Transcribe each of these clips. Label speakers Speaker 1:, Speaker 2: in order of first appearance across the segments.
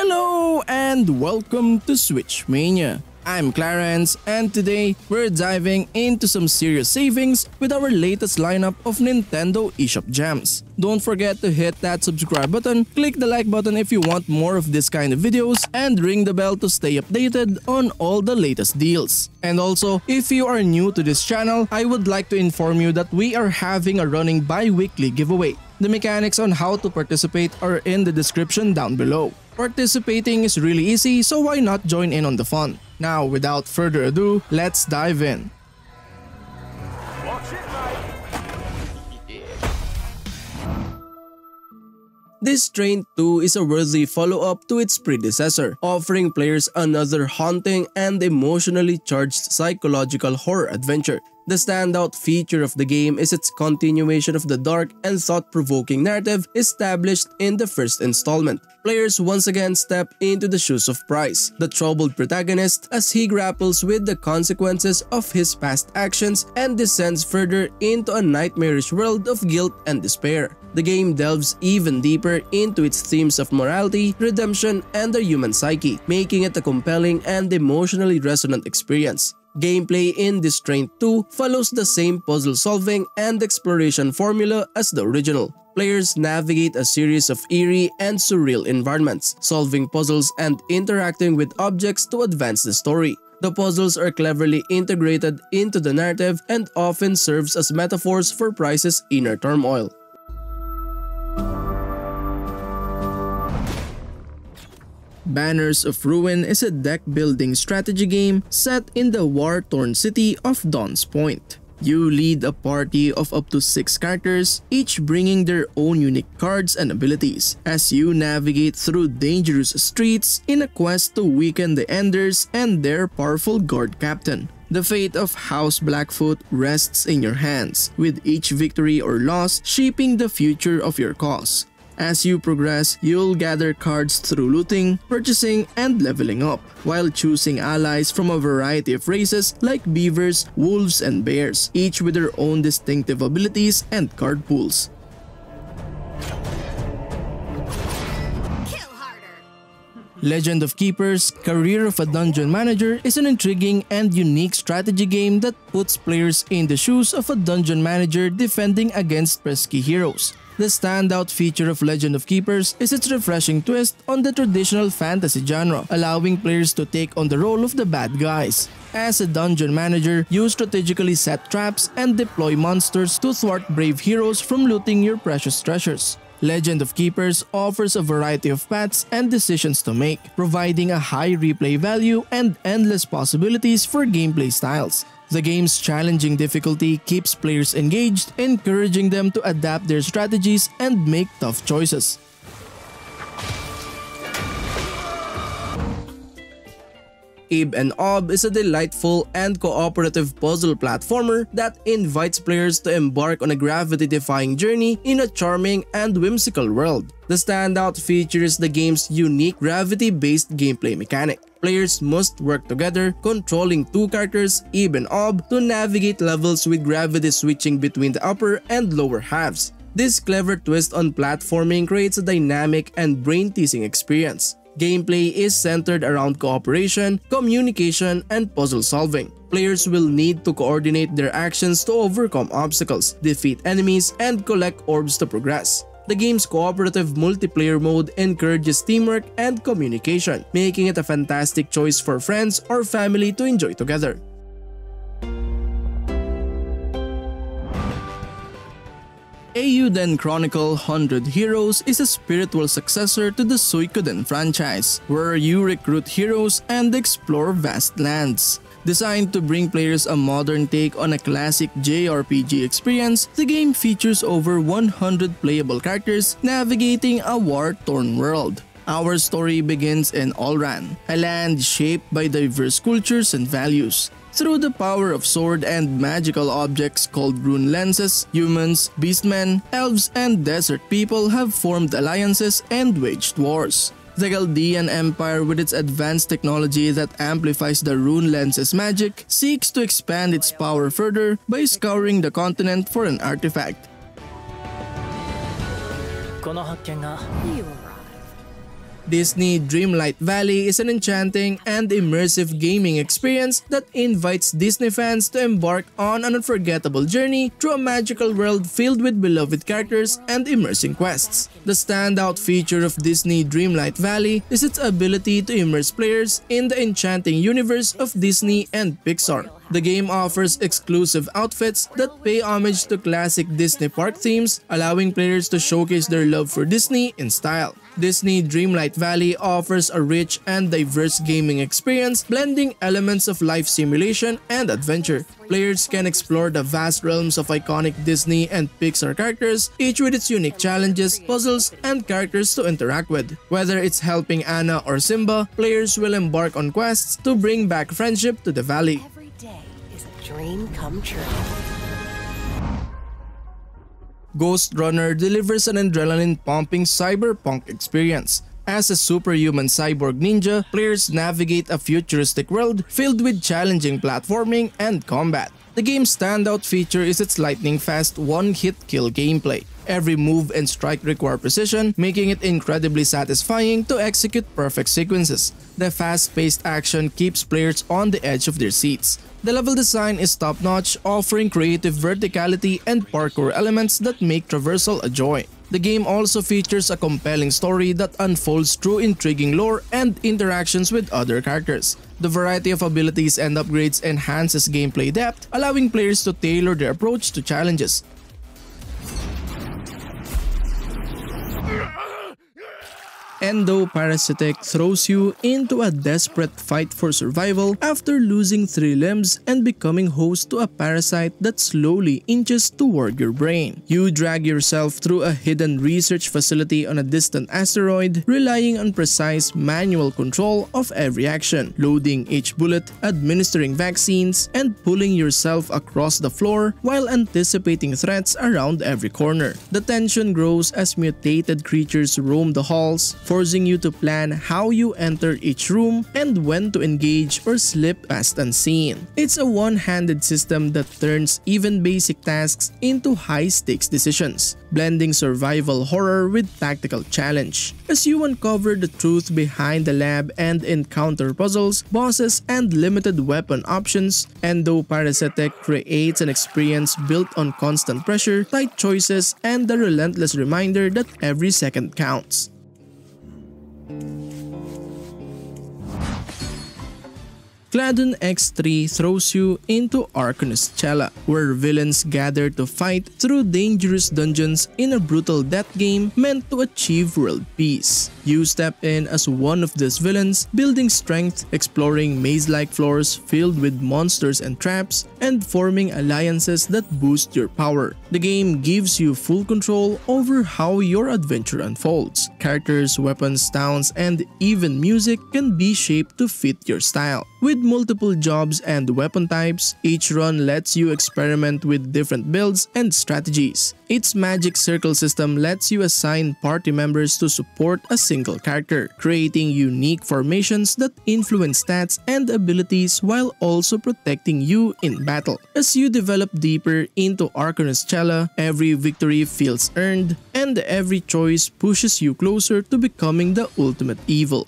Speaker 1: Hello and welcome to Switch Mania. I'm Clarence and today we're diving into some serious savings with our latest lineup of Nintendo eShop gems. Don't forget to hit that subscribe button, click the like button if you want more of this kind of videos, and ring the bell to stay updated on all the latest deals. And also, if you are new to this channel, I would like to inform you that we are having a running bi-weekly giveaway. The mechanics on how to participate are in the description down below. Participating is really easy, so why not join in on the fun? Now, without further ado, let's dive in. DISTRAINT 2 is a worthy follow-up to its predecessor, offering players another haunting and emotionally charged psychological horror adventure. The standout feature of the game is its continuation of the dark and thought-provoking narrative established in the first installment. Players once again step into the shoes of Price, the troubled protagonist, as he grapples with the consequences of his past actions and descends further into a nightmarish world of guilt and despair. The game delves even deeper into its themes of morality, redemption, and the human psyche, making it a compelling and emotionally resonant experience. Gameplay in DISTRAINT 2 follows the same puzzle-solving and exploration formula as the original. Players navigate a series of eerie and surreal environments, solving puzzles and interacting with objects to advance the story. The puzzles are cleverly integrated into the narrative and often serves as metaphors for Price's inner turmoil. Banners of Ruin is a deck-building strategy game set in the war-torn city of Dawn's Point. You lead a party of up to 6 characters, each bringing their own unique cards and abilities, as you navigate through dangerous streets in a quest to weaken the Enders and their powerful guard captain. The fate of House Blackfoot rests in your hands, with each victory or loss shaping the future of your cause. As you progress, you'll gather cards through looting, purchasing, and leveling up, while choosing allies from a variety of races like beavers, wolves, and bears, each with their own distinctive abilities and card pools. Legend of Keepers: Career of a Dungeon Manager is an intriguing and unique strategy game that puts players in the shoes of a dungeon manager defending against pesky heroes. The standout feature of Legend of Keepers is its refreshing twist on the traditional fantasy genre, allowing players to take on the role of the bad guys. As a dungeon manager, you strategically set traps and deploy monsters to thwart brave heroes from looting your precious treasures. Legend of Keepers offers a variety of paths and decisions to make, providing a high replay value and endless possibilities for gameplay styles. The game's challenging difficulty keeps players engaged, encouraging them to adapt their strategies and make tough choices. Ib and Ob is a delightful and cooperative puzzle platformer that invites players to embark on a gravity-defying journey in a charming and whimsical world. The standout feature is the game's unique gravity-based gameplay mechanic. Players must work together, controlling 2 characters, Ib and Ob, to navigate levels with gravity switching between the upper and lower halves. This clever twist on platforming creates a dynamic and brain-teasing experience. Gameplay is centered around cooperation, communication, and puzzle solving. Players will need to coordinate their actions to overcome obstacles, defeat enemies, and collect orbs to progress. The game's cooperative multiplayer mode encourages teamwork and communication, making it a fantastic choice for friends or family to enjoy together. Eiyuden Chronicle 100 Heroes is a spiritual successor to the Suikoden franchise, where you recruit heroes and explore vast lands. Designed to bring players a modern take on a classic JRPG experience, the game features over 100 playable characters navigating a war-torn world. Our story begins in Olran, a land shaped by diverse cultures and values. Through the power of sword and magical objects called rune lenses, humans, beastmen, elves, and desert people have formed alliances and waged wars. The Chaldean Empire, with its advanced technology that amplifies the rune lenses magic, seeks to expand its power further by scouring the continent for an artifact. Disney Dreamlight Valley is an enchanting and immersive gaming experience that invites Disney fans to embark on an unforgettable journey through a magical world filled with beloved characters and immersing quests. The standout feature of Disney Dreamlight Valley is its ability to immerse players in the enchanting universe of Disney and Pixar. The game offers exclusive outfits that pay homage to classic Disney park themes, allowing players to showcase their love for Disney in style. Disney Dreamlight Valley offers a rich and diverse gaming experience, blending elements of life simulation and adventure. Players can explore the vast realms of iconic Disney and Pixar characters, each with its unique challenges, puzzles, and characters to interact with. Whether it's helping Anna or Simba, players will embark on quests to bring back friendship to the valley.
Speaker 2: Every day is a dream come true.
Speaker 1: Ghostrunner delivers an adrenaline-pumping cyberpunk experience. As a superhuman cyborg ninja, players navigate a futuristic world filled with challenging platforming and combat. The game's standout feature is its lightning-fast one-hit kill gameplay. Every move and strike require precision, making it incredibly satisfying to execute perfect sequences. The fast-paced action keeps players on the edge of their seats. The level design is top-notch, offering creative verticality and parkour elements that make traversal a joy. The game also features a compelling story that unfolds through intriguing lore and interactions with other characters. The variety of abilities and upgrades enhances gameplay depth, allowing players to tailor their approach to challenges. Endoparasitic throws you into a desperate fight for survival after losing 3 limbs and becoming host to a parasite that slowly inches toward your brain. You drag yourself through a hidden research facility on a distant asteroid, relying on precise manual control of every action, loading each bullet, administering vaccines, and pulling yourself across the floor while anticipating threats around every corner. The tension grows as mutated creatures roam the halls, forcing you to plan how you enter each room and when to engage or slip past unseen. It's a one-handed system that turns even basic tasks into high-stakes decisions, blending survival horror with tactical challenge. As you uncover the truth behind the lab and encounter puzzles, bosses, and limited weapon options, Endoparasitic creates an experience built on constant pressure, tight choices, and the relentless reminder that every second counts. Cladun X3 throws you into Arcanus Cella, where villains gather to fight through dangerous dungeons in a brutal death game meant to achieve world peace. You step in as one of these villains, building strength, exploring maze-like floors filled with monsters and traps, and forming alliances that boost your power. The game gives you full control over how your adventure unfolds. Characters, weapons, towns, and even music can be shaped to fit your style. With multiple jobs and weapon types, each run lets you experiment with different builds and strategies. Its magic circle system lets you assign party members to support a single character, creating unique formations that influence stats and abilities while also protecting you in battle. As you develop deeper into Arcanus Cella, every victory feels earned, and every choice pushes you closer to becoming the ultimate evil.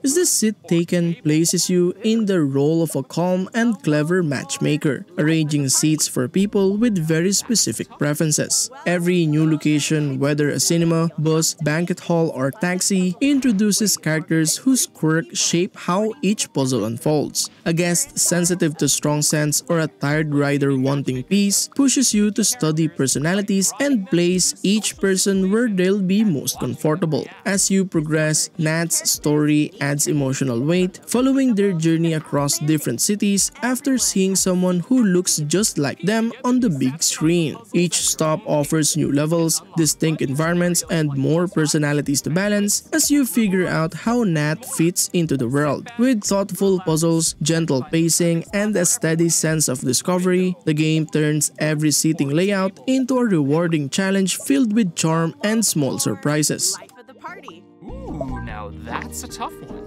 Speaker 1: As the seat taken places you in the role of a calm and clever matchmaker, arranging seats for people with very specific preferences. Every new location, whether a cinema, bus, banquet hall, or taxi, introduces characters whose quirks shape how each puzzle unfolds. A guest sensitive to strong scents or a tired rider wanting peace pushes you to study personalities and place each person where they'll be most comfortable. As you progress, Nat's story adds emotional weight, following their journey across different cities after seeing someone who looks just like them on the big screen. Each stop offers new levels, distinct environments, and more personalities to balance as you figure out how Nat fits into the world. With thoughtful puzzles, gentle pacing, and a steady sense of discovery, the game turns every seating layout into a rewarding challenge filled with charm and small surprises.
Speaker 2: Life of the party.
Speaker 3: Ooh, now that's a tough one.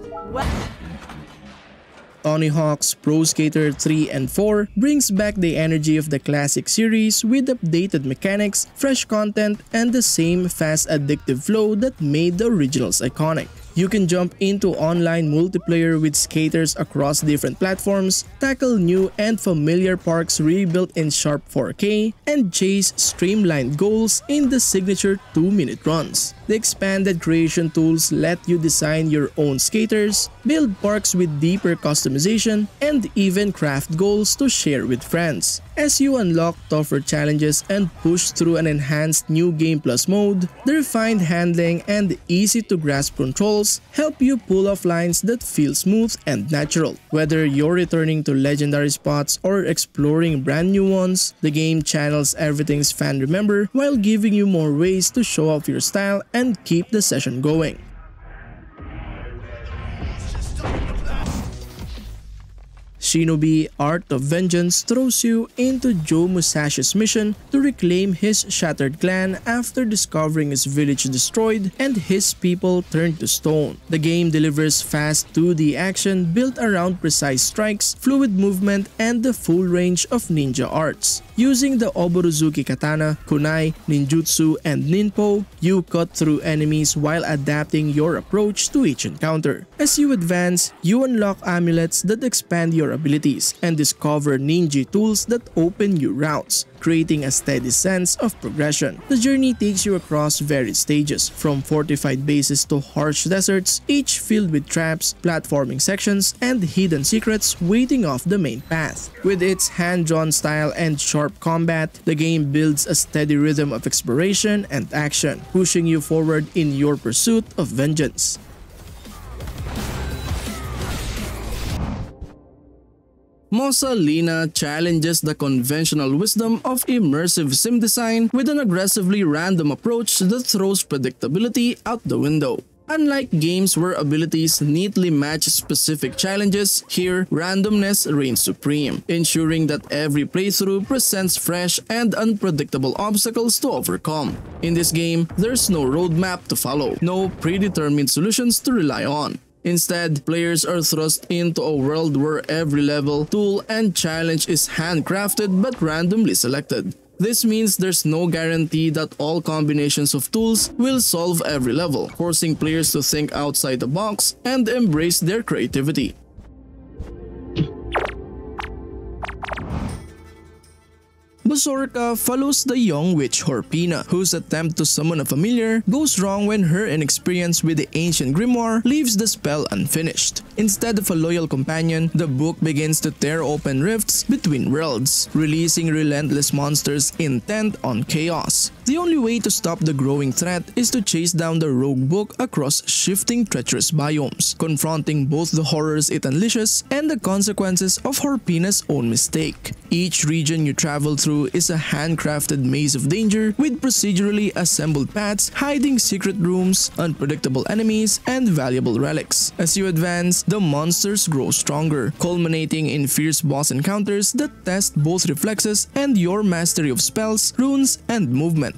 Speaker 1: Tony Hawk's Pro Skater 3 and 4 brings back the energy of the classic series with updated mechanics, fresh content, and the same fast addictive flow that made the originals iconic. You can jump into online multiplayer with skaters across different platforms, tackle new and familiar parks rebuilt in sharp 4K, and chase streamlined goals in the signature 2-minute runs. The expanded creation tools let you design your own skaters, build parks with deeper customization, and even craft goals to share with friends. As you unlock tougher challenges and push through an enhanced New Game Plus mode, the refined handling and easy-to-grasp controls help you pull off lines that feel smooth and natural. Whether you're returning to legendary spots or exploring brand new ones, the game channels everything's fan remember while giving you more ways to show off your style and keep the session going. Shinobi Art of Vengeance throws you into Joe Musashi's mission to reclaim his shattered clan after discovering his village destroyed and his people turned to stone. The game delivers fast 2D action built around precise strikes, fluid movement, and the full range of ninja arts. Using the Oboruzuki katana, kunai, ninjutsu, and ninpo, you cut through enemies while adapting your approach to each encounter. As you advance, you unlock amulets that expand your abilities and discover ninja tools that open new routes, creating a steady sense of progression. The journey takes you across varied stages, from fortified bases to harsh deserts, each filled with traps, platforming sections, and hidden secrets waiting off the main path. With its hand-drawn style and sharp combat, the game builds a steady rhythm of exploration and action, pushing you forward in your pursuit of vengeance. Mosa Lina challenges the conventional wisdom of immersive sim design with an aggressively random approach that throws predictability out the window. Unlike games where abilities neatly match specific challenges, here randomness reigns supreme, ensuring that every playthrough presents fresh and unpredictable obstacles to overcome. In this game, there's no roadmap to follow, no predetermined solutions to rely on. Instead, players are thrust into a world where every level, tool, and challenge is handcrafted but randomly selected. This means there's no guarantee that all combinations of tools will solve every level, forcing players to think outside the box and embrace their creativity. Bosorka follows the young witch Horpina, whose attempt to summon a familiar goes wrong when her inexperience with the ancient grimoire leaves the spell unfinished. Instead of a loyal companion, the book begins to tear open rifts between worlds, releasing relentless monsters intent on chaos. The only way to stop the growing threat is to chase down the rogue book across shifting treacherous biomes, confronting both the horrors it unleashes and the consequences of Horpina's own mistake. Each region you travel through is a handcrafted maze of danger with procedurally assembled paths hiding secret rooms, unpredictable enemies, and valuable relics. As you advance, the monsters grow stronger, culminating in fierce boss encounters that test both reflexes and your mastery of spells, runes, and movement.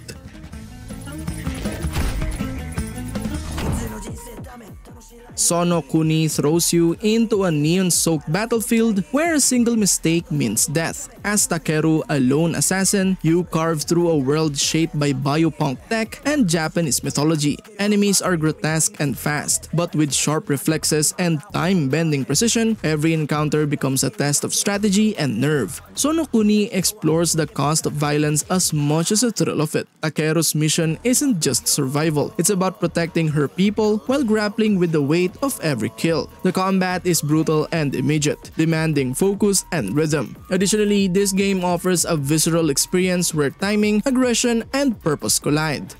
Speaker 1: SONOKUNI throws you into a neon-soaked battlefield where a single mistake means death. As Takeru, a lone assassin, you carve through a world shaped by biopunk tech and Japanese mythology. Enemies are grotesque and fast, but with sharp reflexes and time-bending precision, every encounter becomes a test of strategy and nerve. SONOKUNI explores the cost of violence as much as the thrill of it. Takeru's mission isn't just survival, it's about protecting her people while grappling with the weight of every kill. The combat is brutal and immediate, demanding focus and rhythm. Additionally, this game offers a visceral experience where timing, aggression, and purpose collide.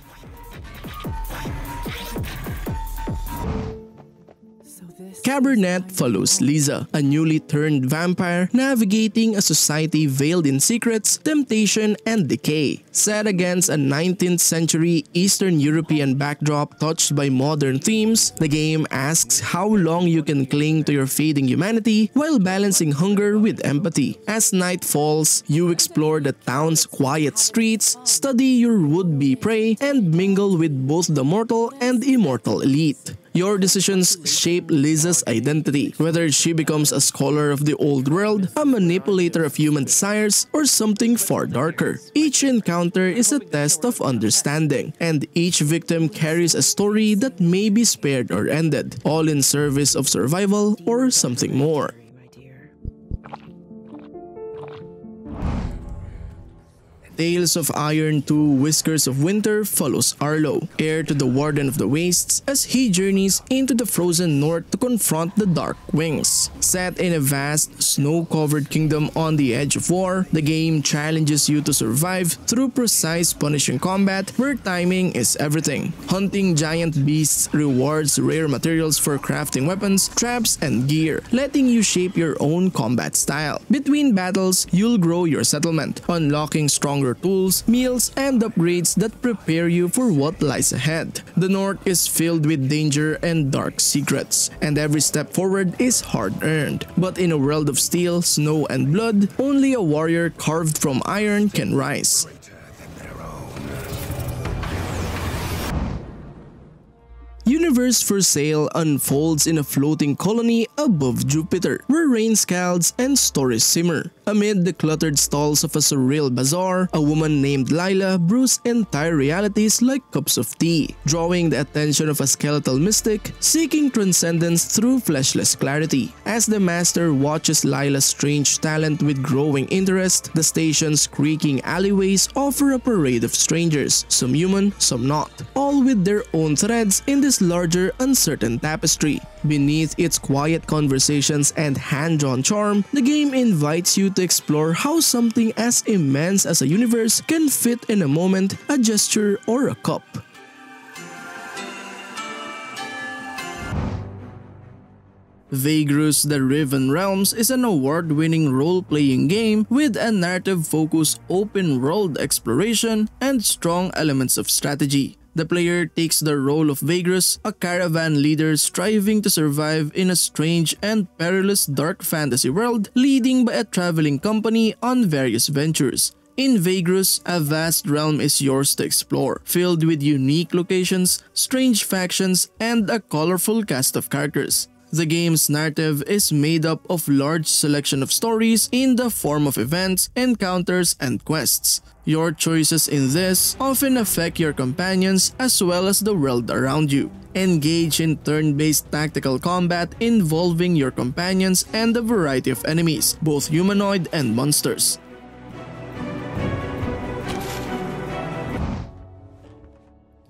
Speaker 1: Cabernet follows Lisa, a newly turned vampire navigating a society veiled in secrets, temptation, and decay. Set against a 19th century Eastern European backdrop touched by modern themes, the game asks how long you can cling to your fading humanity while balancing hunger with empathy. As night falls, you explore the town's quiet streets, study your would-be prey, and mingle with both the mortal and immortal elite. Your decisions shape Liza's identity, whether she becomes a scholar of the old world, a manipulator of human desires, or something far darker. Each encounter is a test of understanding, and each victim carries a story that may be spared or ended, all in service of survival or something more. Tales of Iron 2 Whiskers of Winter follows Arlo, heir to the Warden of the Wastes, as he journeys into the frozen north to confront the Dark Wings. Set in a vast, snow-covered kingdom on the edge of war, the game challenges you to survive through precise punishing combat where timing is everything. Hunting giant beasts rewards rare materials for crafting weapons, traps, and gear, letting you shape your own combat style. Between battles, you'll grow your settlement, unlocking stronger tools, meals, and upgrades that prepare you for what lies ahead. The North is filled with danger and dark secrets, and every step forward is hard-earned. But in a world of steel, snow, and blood, only a warrior carved from iron can rise. Universe for Sale unfolds in a floating colony above Jupiter, where rain scalds and stories simmer. Amid the cluttered stalls of a surreal bazaar, a woman named Lila brews entire realities like cups of tea, drawing the attention of a skeletal mystic seeking transcendence through fleshless clarity. As the master watches Lila's strange talent with growing interest, the station's creaking alleyways offer a parade of strangers, some human, some not, all with their own threads in this larger, uncertain tapestry. Beneath its quiet conversations and hand-drawn charm, the game invites you to explore how something as immense as a universe can fit in a moment, a gesture, or a cup. Vagrus: The Riven Realms is an award-winning role-playing game with a narrative-focused open-world exploration and strong elements of strategy. The player takes the role of Vagrus, a caravan leader striving to survive in a strange and perilous dark fantasy world, leading by a traveling company on various ventures. In Vagrus, a vast realm is yours to explore, filled with unique locations, strange factions, and a colorful cast of characters. The game's narrative is made up of a large selection of stories in the form of events, encounters, and quests. Your choices in this often affect your companions as well as the world around you. Engage in turn-based tactical combat involving your companions and a variety of enemies, both humanoid and monsters.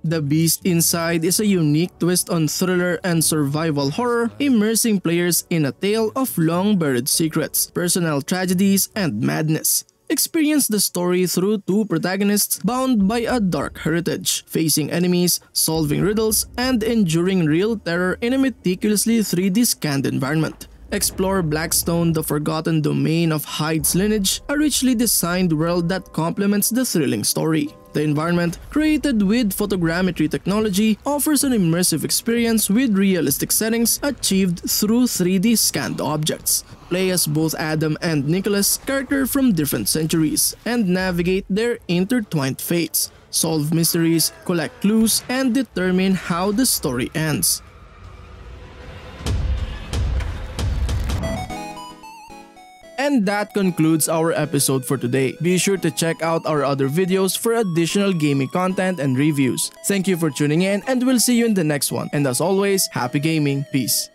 Speaker 1: The Beast Inside is a unique twist on thriller and survival horror, immersing players in a tale of long-buried secrets, personal tragedies, and madness. Experience the story through two protagonists bound by a dark heritage, facing enemies, solving riddles, and enduring real terror in a meticulously 3D scanned environment. Explore Blackstone, the forgotten domain of Hyde's lineage, a richly designed world that complements the thrilling story. The environment, created with photogrammetry technology, offers an immersive experience with realistic settings achieved through 3D scanned objects. Play as both Adam and Nicholas, characters from different centuries, and navigate their intertwined fates, solve mysteries, collect clues, and determine how the story ends. And that concludes our episode for today. Be sure to check out our other videos for additional gaming content and reviews. Thank you for tuning in, and we'll see you in the next one. And as always, happy gaming. Peace.